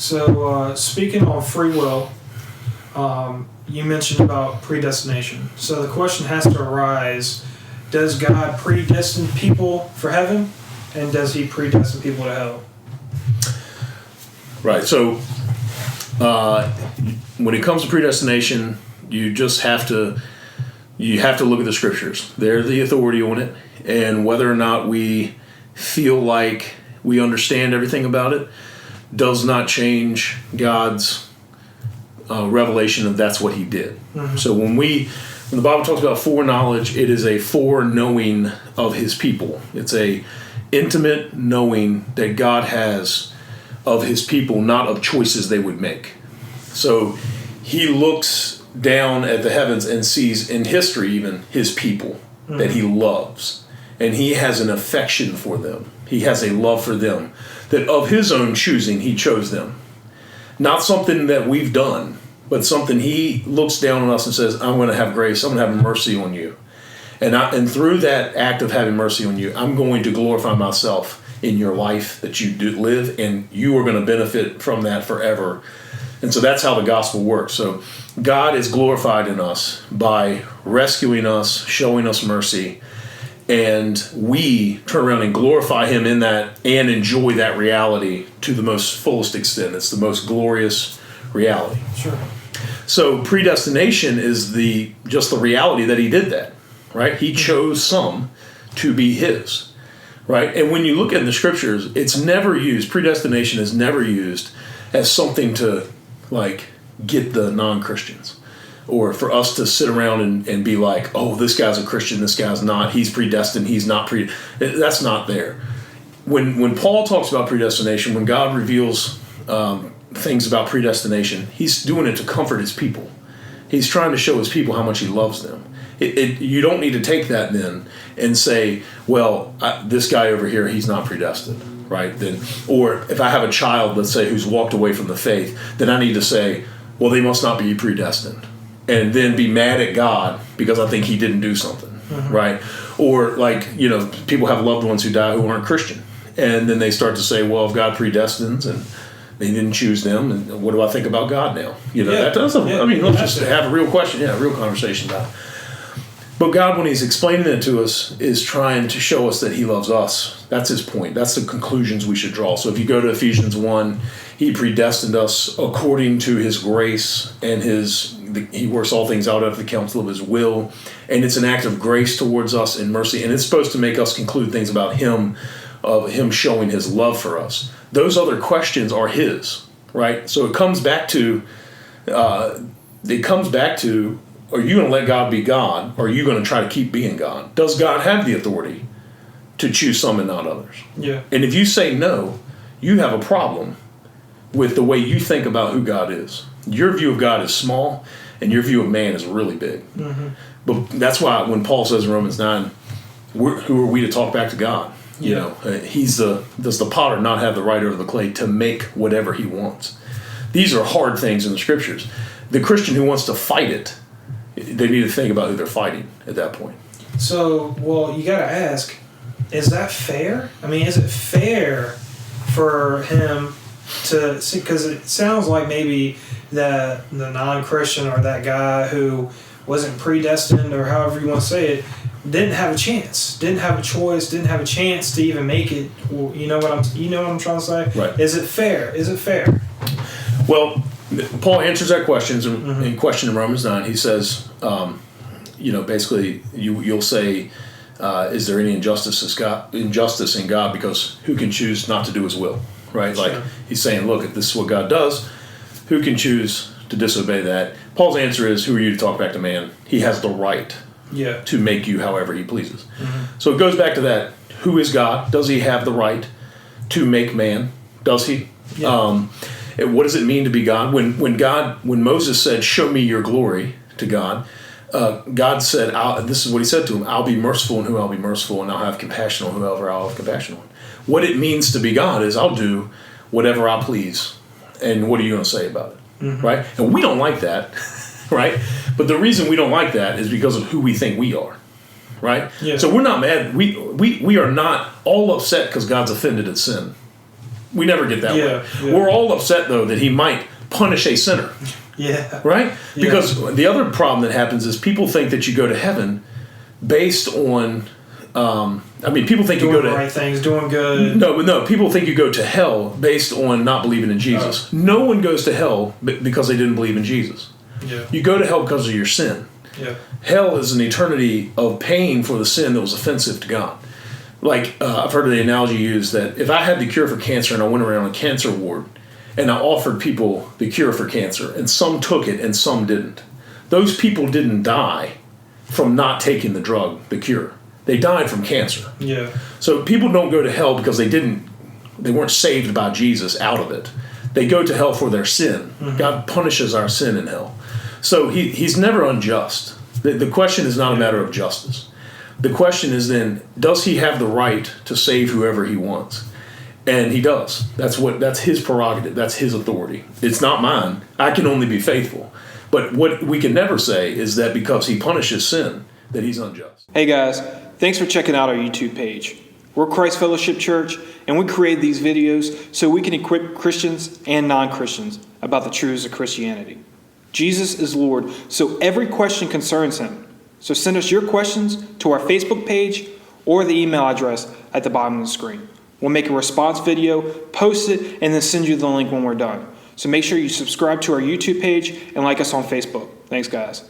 So, speaking on free will, you mentioned about predestination. So the question has to arise, does God predestine people for heaven, and does he predestine people to hell? Right. So when it comes to predestination, you just have to look at the scriptures. They're the authority on it, and whether or not we feel like we understand everything about it does not change God's revelation of that's what he did. Mm-hmm. So when the Bible talks about foreknowledge, it is a foreknowing of his people. It's a intimate knowing that God has of his people, not of choices they would make. So he looks down at the heavens and sees in history even his people that he loves. And he has an affection for them. He has a love for them. That of his own choosing, he chose them. Not something that we've done, but something he looks down on us and says, I'm going to have grace, I'm going to have mercy on you. And through that act of having mercy on you, I'm going to glorify myself in your life that you do live, and you are going to benefit from that forever. And so that's how the gospel works. So God is glorified in us by rescuing us, showing us mercy, and we turn around and glorify him in that and enjoy that reality to the most fullest extent. It's the most glorious reality. Sure. So predestination is just the reality that he did that, right? He chose some to be his, right? And when you look at the scriptures, it's never used, predestination is never used as something to like get the non-Christians, or for us to sit around and be like, oh, this guy's a Christian, this guy's not, he's predestined, he's not that's not there. When Paul talks about predestination, when God reveals things about predestination, he's doing it to comfort his people. He's trying to show his people how much he loves them. You don't need to take that then and say, well, this guy over here, he's not predestined, right? Or if I have a child, let's say, who's walked away from the faith, then I need to say, well, they must not be predestined. And then be mad at God because I think he didn't do something, right? Or people have loved ones who die who aren't Christian. And then they start to say, well, if God predestines and they didn't choose them, and what do I think about God now? That doesn't, let's just have a real question, a real conversation about it. But God, when he's explaining it to us, is trying to show us that he loves us. That's his point. That's the conclusions we should draw. So if you go to Ephesians 1, he predestined us according to his grace, and he works all things out after the counsel of his will. And it's an act of grace towards us and mercy. And it's supposed to make us conclude things about him, of him showing his love for us. Those other questions are his, right? So it comes back to, are you going to let God be God, or are you going to try to keep being God? Does God have the authority to choose some and not others? Yeah. And if you say no, you have a problem with the way you think about who God is. Your view of God is small, and your view of man is really big. Mm-hmm. But that's why when Paul says in Romans 9, who are we to talk back to God? Does the potter not have the right over the clay to make whatever he wants? These are hard things in the scriptures. The Christian who wants to fight it, they need to think about who they're fighting at that point. So, you got to ask, is that fair? I mean, is it fair for him to see? Because it sounds like maybe the non-Christian or that guy who wasn't predestined, or however you want to say it, didn't have a chance, didn't have a choice, didn't have a chance to even make it. You know what I'm trying to say? Right. Is it fair? Is it fair? Well, Paul answers that question in question in Romans 9. He says, basically, you'll say, is there any injustice in God? Because who can choose not to do his will, right? Sure. Like he's saying, look, if this is what God does, who can choose to disobey that? Paul's answer is, who are you to talk back to man? He has the right to make you however he pleases. Mm-hmm. So it goes back to that. Who is God? Does he have the right to make man? Does he? Yeah. What does it mean to be God? When Moses said, show me your glory to God, God said, this is what he said to him, I'll be merciful in whom I'll be merciful, and I'll have compassion on whoever I'll have compassion on. What it means to be God is I'll do whatever I please. And what are you going to say about it? Mm-hmm. Right? And we don't like that, right? But the reason we don't like that is because of who we think we are, right? Yeah. So we're not mad. We are not all upset because God's offended at sin. We never get that way. Yeah. We're all upset, though, that he might punish a sinner. Yeah. Right? Because the other problem that happens is people think that you go to heaven based on, people think you go to the right things, doing good. No, people think you go to hell based on not believing in Jesus. Oh. No one goes to hell because they didn't believe in Jesus. Yeah. You go to hell because of your sin. Yeah. Hell is an eternity of paying for the sin that was offensive to God. Like, I've heard of the analogy used that if I had the cure for cancer and I went around a cancer ward and I offered people the cure for cancer and some took it and some didn't, those people didn't die from not taking the drug, the cure. They died from cancer. Yeah. So people don't go to hell because they weren't saved by Jesus out of it. They go to hell for their sin. Mm-hmm. God punishes our sin in hell. So he's never unjust. The question is not a matter of justice. The question is then, does he have the right to save whoever he wants? And he does. That's his prerogative. That's his authority. It's not mine. I can only be faithful. But what we can never say is that because he punishes sin, that he's unjust. Hey guys, thanks for checking out our YouTube page. We're Christ Fellowship Church, and we create these videos so we can equip Christians and non-Christians about the truths of Christianity. Jesus is Lord, so every question concerns him. So send us your questions to our Facebook page or the email address at the bottom of the screen. We'll make a response video, post it, and then send you the link when we're done. So make sure you subscribe to our YouTube page and like us on Facebook. Thanks, guys.